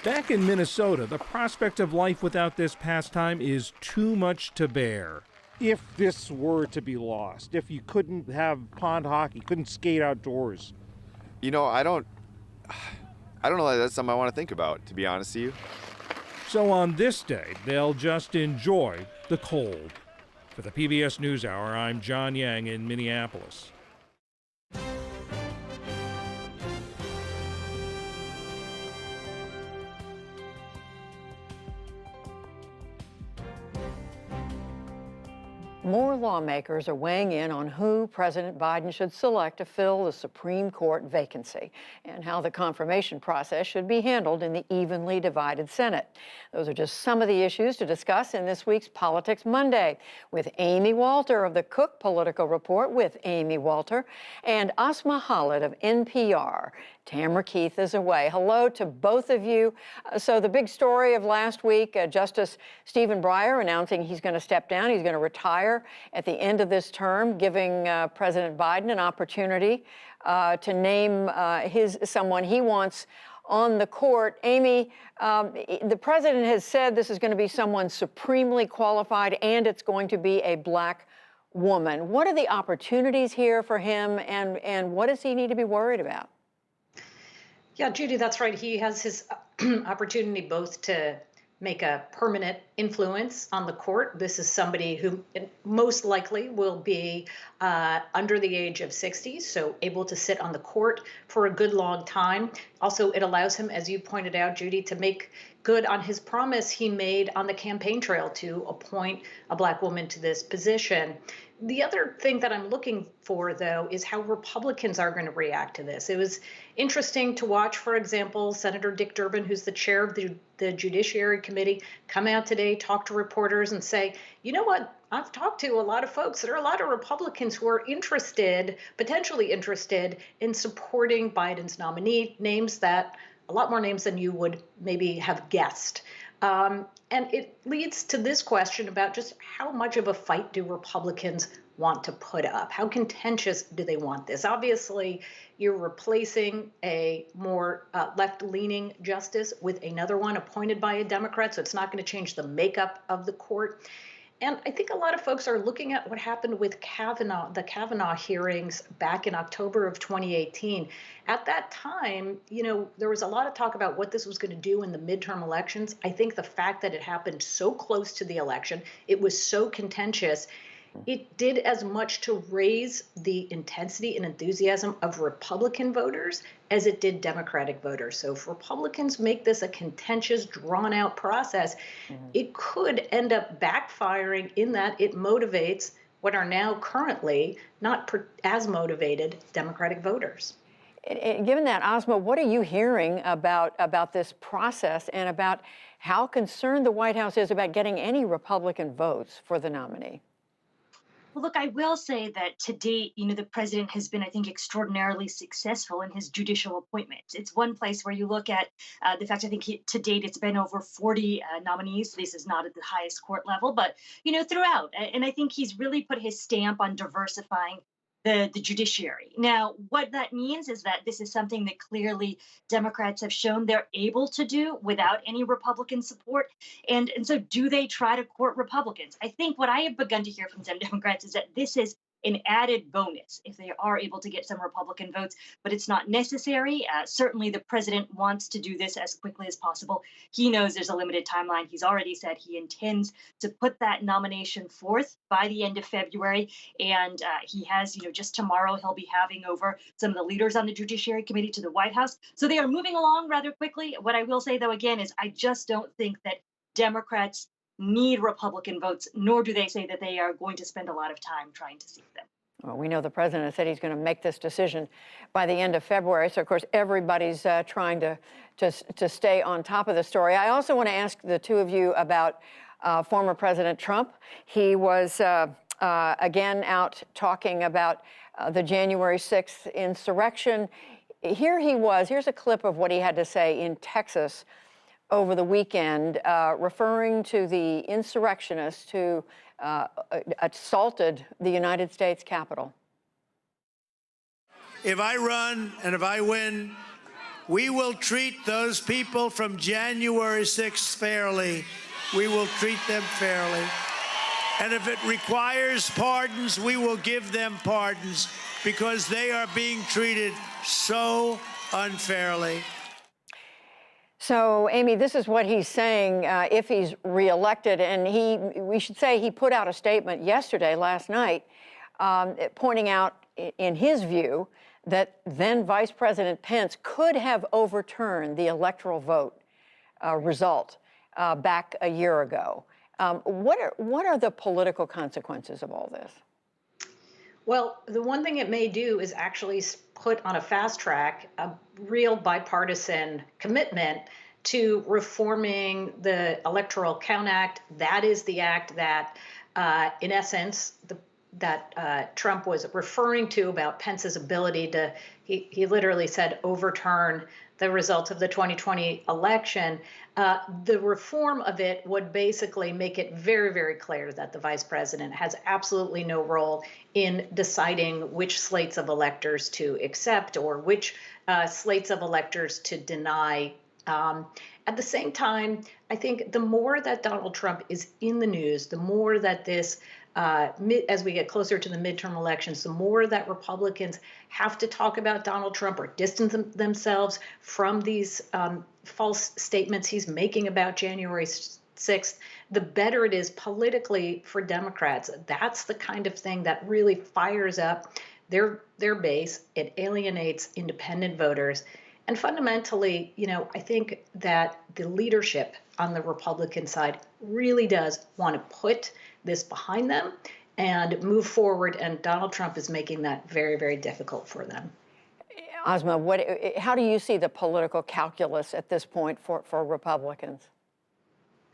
Back in Minnesota, the prospect of life without this pastime is too much to bear. If this were to be lost, if you couldn't have pond hockey, couldn't skate outdoors. I don't know that that's something I want to think about, to be honest with you. So on this day, they'll just enjoy the cold. For the PBS NewsHour, I'm John Yang in Minneapolis. More lawmakers are weighing in on who President Biden should select to fill the Supreme Court vacancy and how the confirmation process should be handled in the evenly divided Senate. Those are just some of the issues to discuss in this week's Politics Monday with Amy Walter of the Cook Political Report with Amy Walter and Asma Khalid of NPR. Tamara Keith is away. Hello to both of you. So the big story of last week, Justice Stephen Breyer announcing he's going to step down. He's going to retire at the end of this term, giving President Biden an opportunity to name someone he wants on the court. Amy, the president has said this is going to be someone supremely qualified and it's going to be a black woman. What are the opportunities here for him and what does he need to be worried about? Yeah, Judy, that's right. He has his opportunity both to make a permanent influence on the court. This is somebody who most likely will be under the age of 60, so able to sit on the court for a good long time. Also, it allows him, as you pointed out, Judy, to make good on his promise he made on the campaign trail to appoint a black woman to this position. The other thing that I'm looking for, though, is how Republicans are going to react to this. It was interesting to watch, for example, Senator Dick Durbin, who's the chair of the Judiciary Committee, come out today, talk to reporters and say, you know what, I've talked to a lot of folks. There are a lot of Republicans who are interested, potentially interested, in supporting Biden's nominee, a lot more names than you would maybe have guessed. And it leads to this question about just how much of a fight do Republicans want to put up? How contentious do they want this? Obviously, you're replacing a more left-leaning justice with another one appointed by a Democrat, so it's not going to change the makeup of the court. And I think a lot of folks are looking at what happened with the Kavanaugh hearings back in October of 2018. At that time, there was a lot of talk about what this was going to do in the midterm elections. I think the fact that it happened so close to the election, it was so contentious, it did as much to raise the intensity and enthusiasm of Republican voters as it did Democratic voters. So if Republicans make this a contentious, drawn-out process, it could end up backfiring in that it motivates what are now currently not as motivated Democratic voters. Given that, Asma, what are you hearing about this process and about how concerned the White House is about getting any Republican votes for the nominee? Well, look, I will say that to date, the president has been, I think, extraordinarily successful in his judicial appointments. It's one place where you look at the fact, I think to date, it's been over 40 nominees. This is not at the highest court level, but, throughout. And I think he's really put his stamp on diversifying the judiciary. Now, what that means is that this is something that clearly Democrats have shown they're able to do without any Republican support. And so do they try to court Republicans? I think what I have begun to hear from some Democrats is that this is an added bonus if they are able to get some Republican votes, but it's not necessary. Certainly the president wants to do this as quickly as possible. He knows there's a limited timeline. He's already said he intends to put that nomination forth by the end of February. And he has, just tomorrow, he'll be having over some of the leaders on the Judiciary Committee to the White House. So they are moving along rather quickly. What I will say, though, again, is I just don't think that Democrats need Republican votes, nor do they say that they are going to spend a lot of time trying to seek them. Well, we know the president has said he's going to make this decision by the end of February. So, of course, everybody's trying to stay on top of the story. I also want to ask the two of you about former President Trump. He was, again, out talking about the January 6th insurrection. Here's a clip of what he had to say in Texas over the weekend, referring to the insurrectionists who assaulted the United States Capitol. If I run and if I win, we will treat those people from January 6th fairly. We will treat them fairly. And if it requires pardons, we will give them pardons because they are being treated so unfairly. So, Amy, this is what he's saying if he's reelected, and we should say he put out a statement last night, pointing out, in his view, that then Vice President Pence could have overturned the electoral vote result back a year ago. What are the political consequences of all this? Well, the one thing it may do is actually put on a fast track a real bipartisan commitment to reforming the Electoral Count Act. That is the act that, in essence, Trump was referring to about Pence's ability to, he literally said, overturn the results of the 2020 election. The reform of it would basically make it very, very clear that the vice president has absolutely no role in deciding which slates of electors to accept or which slates of electors to deny. At the same time, I think the more that Donald Trump is in the news, the more that this, as we get closer to the midterm elections, the more that Republicans have to talk about Donald Trump or distance themselves from these false statements he's making about January 6th, the better it is politically for Democrats. That's the kind of thing that really fires up their base. It alienates independent voters. And fundamentally, I think that the leadership on the Republican side really does want to put this behind them and move forward. And Donald Trump is making that very, very difficult for them. Asma, how do you see the political calculus at this point for Republicans?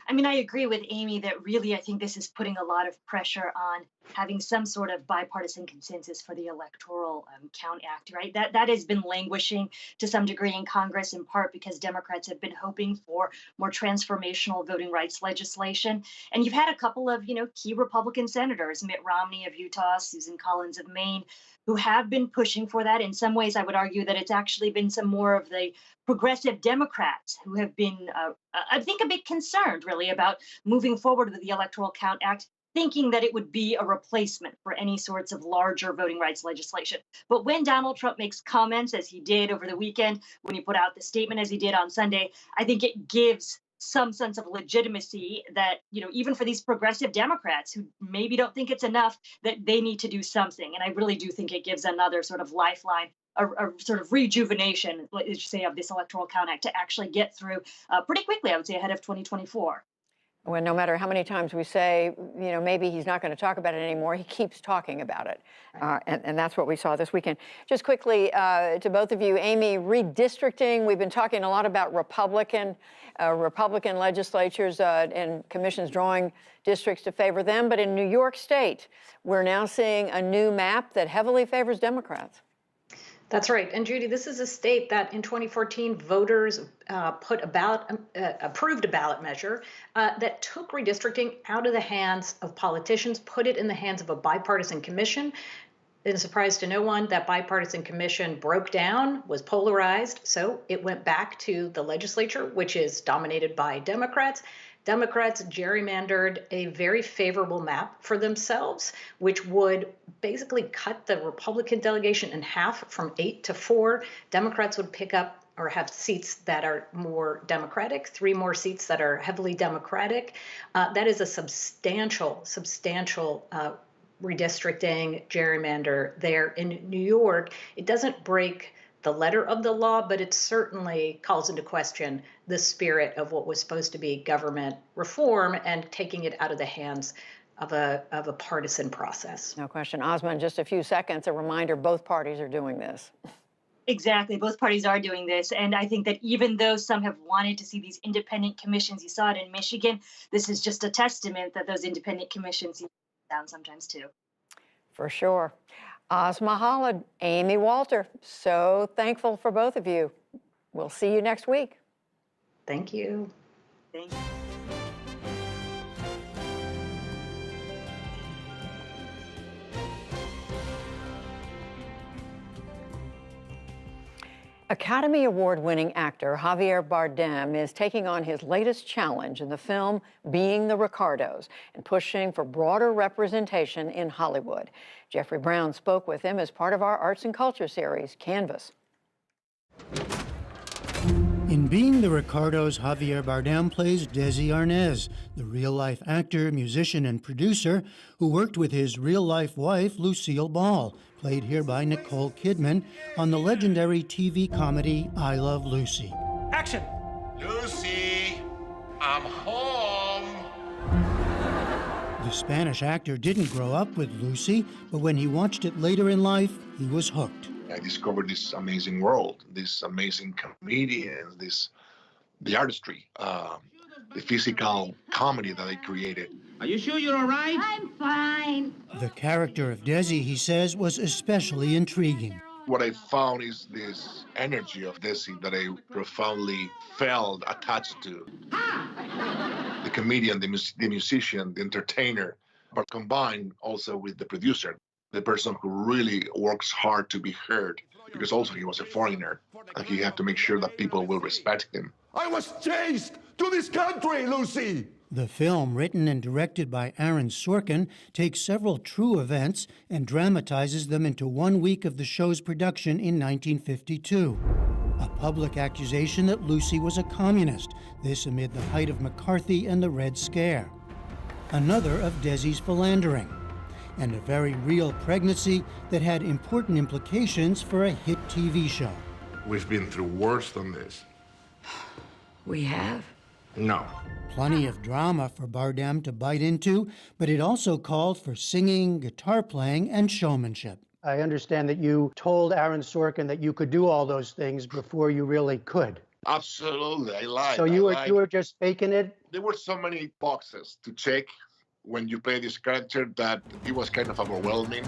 I mean, I agree with Amy that really, I think this is putting a lot of pressure on having some sort of bipartisan consensus for the Electoral Count Act, right? That has been languishing to some degree in Congress, in part because Democrats have been hoping for more transformational voting rights legislation. And you've had a couple of, key Republican senators, Mitt Romney of Utah, Susan Collins of Maine, who have been pushing for that. In some ways, I would argue that it's actually been some more of the progressive Democrats who have been, I think, a bit concerned, really, about moving forward with the Electoral Count Act, thinking that it would be a replacement for any sorts of larger voting rights legislation. But when Donald Trump makes comments, as he did over the weekend, when he put out the statement as he did on Sunday, I think it gives some sense of legitimacy that, even for these progressive Democrats who maybe don't think it's enough, that they need to do something. And I really do think it gives another sort of lifeline, a sort of rejuvenation, let's just say, of this Electoral Count Act to actually get through pretty quickly, I would say, ahead of 2024. Well, no matter how many times we say, maybe he's not going to talk about it anymore, he keeps talking about it. And that's what we saw this weekend. Just quickly to both of you, Amy, redistricting, we've been talking a lot about Republican legislatures and commissions drawing districts to favor them. But in New York State, we're now seeing a new map that heavily favors Democrats. That's right. And Judy, this is a state that in 2014 voters approved a ballot measure that took redistricting out of the hands of politicians, put it in the hands of a bipartisan commission. It's a surprise to no one that bipartisan commission broke down, was polarized. So it went back to the legislature, which is dominated by Democrats. Democrats gerrymandered a very favorable map for themselves, which would basically cut the Republican delegation in half from 8 to 4. Democrats would pick up or have seats that are more Democratic, 3 more seats that are heavily Democratic. That is a substantial redistricting gerrymander there in New York. It doesn't break the letter of the law, but it certainly calls into question the spirit of what was supposed to be government reform and taking it out of the hands of a partisan process. No question. Asma, in just a few seconds, a reminder, both parties are doing this. Exactly. Both parties are doing this. And I think that even though some have wanted to see these independent commissions, you saw it in Michigan, this is just a testament that those independent commissions down sometimes too. For sure. Asma Khalid, Amy Walter, so thankful for both of you. We'll see you next week. Thank you. Thank you. Academy Award-winning actor Javier Bardem is taking on his latest challenge in the film Being the Ricardos and pushing for broader representation in Hollywood. Jeffrey Brown spoke with him as part of our Arts and Culture series, Canvas. In Being the the Ricardos, Javier Bardem plays Desi Arnaz, the real-life actor, musician, and producer who worked with his real-life wife, Lucille Ball, played here by Nicole Kidman, on the legendary TV comedy I Love Lucy. Action! Lucy, I'm home. The Spanish actor didn't grow up with Lucy, but when he watched it later in life, he was hooked. I discovered this amazing world, this amazing comedians, the artistry, the physical comedy that I created. Are you sure you're all right? I'm fine. The character of Desi, he says, was especially intriguing. What I found is this energy of Desi that I profoundly felt attached to. The comedian, the musician, the entertainer, but combined also with the producer, the person who really works hard to be heard, because also he was a foreigner, and he had to make sure that people will respect him. I was chased to this country, Lucy! The film, written and directed by Aaron Sorkin, takes several true events and dramatizes them into 1 week of the show's production in 1952. A public accusation that Lucy was a communist, this amid the height of McCarthy and the Red Scare. Another of Desi's philandering, and a very real pregnancy that had important implications for a hit TV show. We've been through worse than this. We have? No. Plenty of drama for Bardem to bite into, but it also called for singing, guitar playing, and showmanship. I understand that you told Aaron Sorkin that you could do all those things before you really could. Absolutely, I lied. So you were just faking it? There were so many boxes to check when you play this character that it was kind of overwhelming.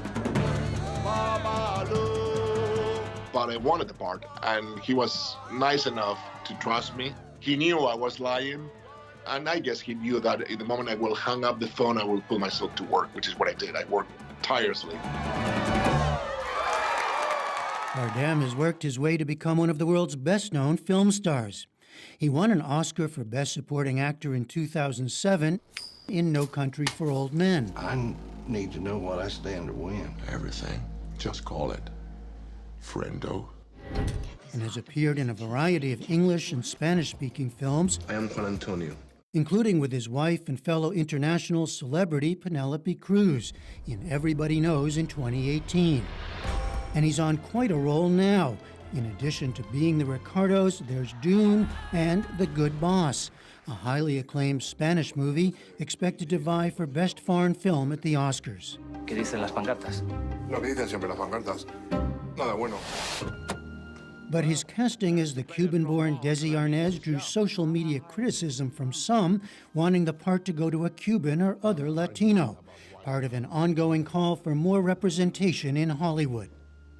But I wanted the part, and he was nice enough to trust me. He knew I was lying, and I guess he knew that in the moment I will hang up the phone, I will put myself to work, which is what I did. I worked tirelessly. Bardem has worked his way to become one of the world's best-known film stars. He won an Oscar for Best Supporting Actor in 2007 in No Country for Old Men. I need to know what I stand to win. Everything. Just call it friendo. And has appeared in a variety of English and Spanish-speaking films. I am Juan Antonio. Including with his wife and fellow international celebrity Penelope Cruz in Everybody Knows in 2018. And he's on quite a roll now. In addition to being the Ricardos, there's Dune and The Good Boss, a highly acclaimed Spanish movie expected to vie for Best Foreign Film at the Oscars. ¿Qué dicen las pancartas? Lo que dicen siempre las pancartas. Nada bueno. But his casting as the Cuban-born Desi Arnaz drew social media criticism from some, wanting the part to go to a Cuban or other Latino, part of an ongoing call for more representation in Hollywood.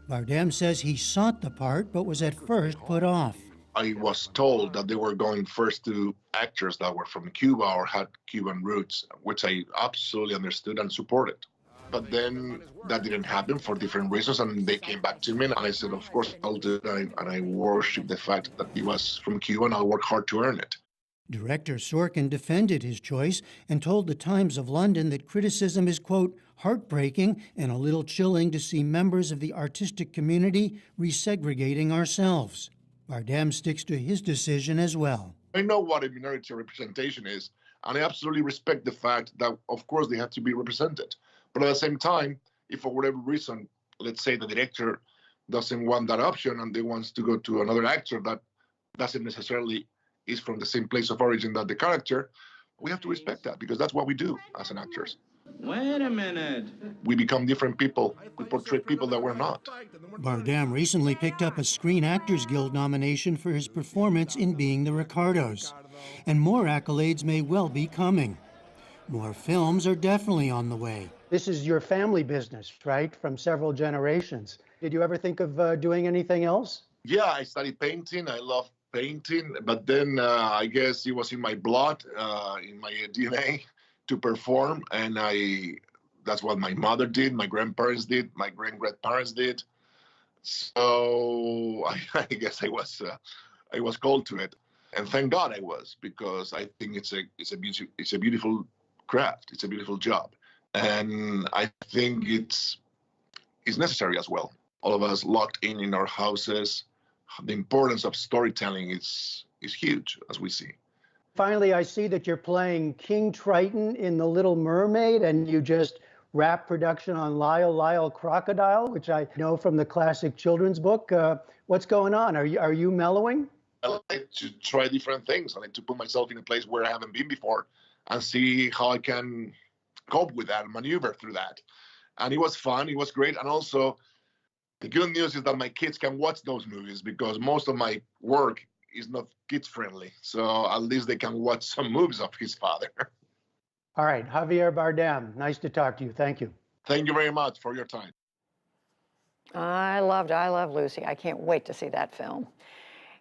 Bardem says he sought the part, but was at first put off. I was told that they were going first to actors that were from Cuba or had Cuban roots, which I absolutely understood and supported. But then that didn't happen for different reasons, and they came back to me, and I said, of course, I'll do it, and I worship the fact that he was from Cuba, and I'll work hard to earn it. Director Sorkin defended his choice and told the Times of London that criticism is, quote, heartbreaking and a little chilling to see members of the artistic community resegregating ourselves. Bardem sticks to his decision as well. I know what a minority representation is, and I absolutely respect the fact that, of course, they have to be represented. But at the same time, if for whatever reason, let's say the director doesn't want that option and they wants to go to another actor that doesn't necessarily is from the same place of origin that the character, we have to respect that because that's what we do as an actors. Wait a minute. We become different people. We portray people that we're not. Bardem recently picked up a Screen Actors Guild nomination for his performance in Being the Ricardos. And more accolades may well be coming. More films are definitely on the way. This is your family business, right? From several generations. Did you ever think of doing anything else? Yeah, I studied painting. I love painting. But then I guess it was in my blood, in my DNA to perform. And that's what my mother did, my grandparents did, my great-grandparents did. So I guess I was called to it. And thank God I was, because I think it's a beautiful craft. It's a beautiful job. And I think it's necessary as well. All of us locked in our houses, the importance of storytelling is is huge, as we see. Finally, I see that you're playing King Triton in The Little Mermaid, and you just wrapped production on Lyle Crocodile, which I know from the classic children's book. What's going on? Are you mellowing? I like to try different things. I like to put myself in a place where I haven't been before and see how I can cope with that, maneuver through that. And it was fun. It was great. And also, the good news is that my kids can watch those movies because most of my work is not kids friendly. So at least they can watch some movies of his father. All right, Javier Bardem, nice to talk to you. Thank you. Thank you very much for your time. I love Lucy. I can't wait to see that film.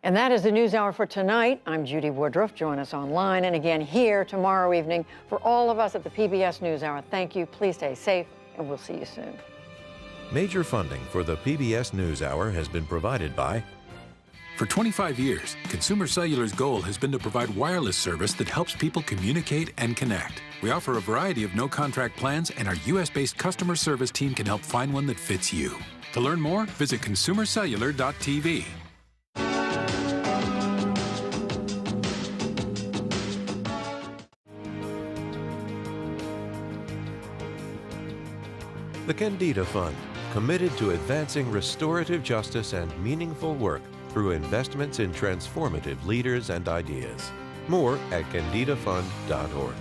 And that is the NewsHour for tonight. I'm Judy Woodruff. Join us online and again here tomorrow evening. For all of us at the PBS NewsHour, thank you. Please stay safe, and we'll see you soon. Major funding for the PBS NewsHour has been provided by... For 25 years, Consumer Cellular's goal has been to provide wireless service that helps people communicate and connect. We offer a variety of no-contract plans, and our U.S.-based customer service team can help find one that fits you. To learn more, visit consumercellular.tv. The Kendeda Fund, committed to advancing restorative justice and meaningful work through investments in transformative leaders and ideas. More at kendedafund.org.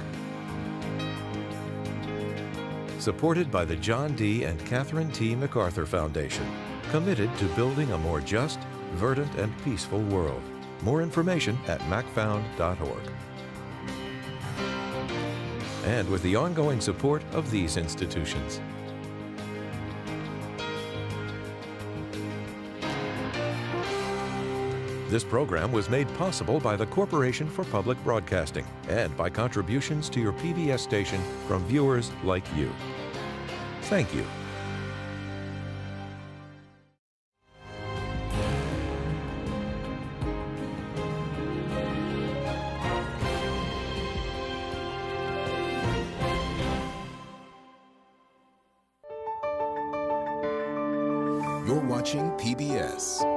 Supported by the John D. and Catherine T. MacArthur Foundation, committed to building a more just, verdant, and peaceful world. More information at macfound.org. And with the ongoing support of these institutions. This program was made possible by the Corporation for Public Broadcasting and by contributions to your PBS station from viewers like you. Thank you. You're watching PBS.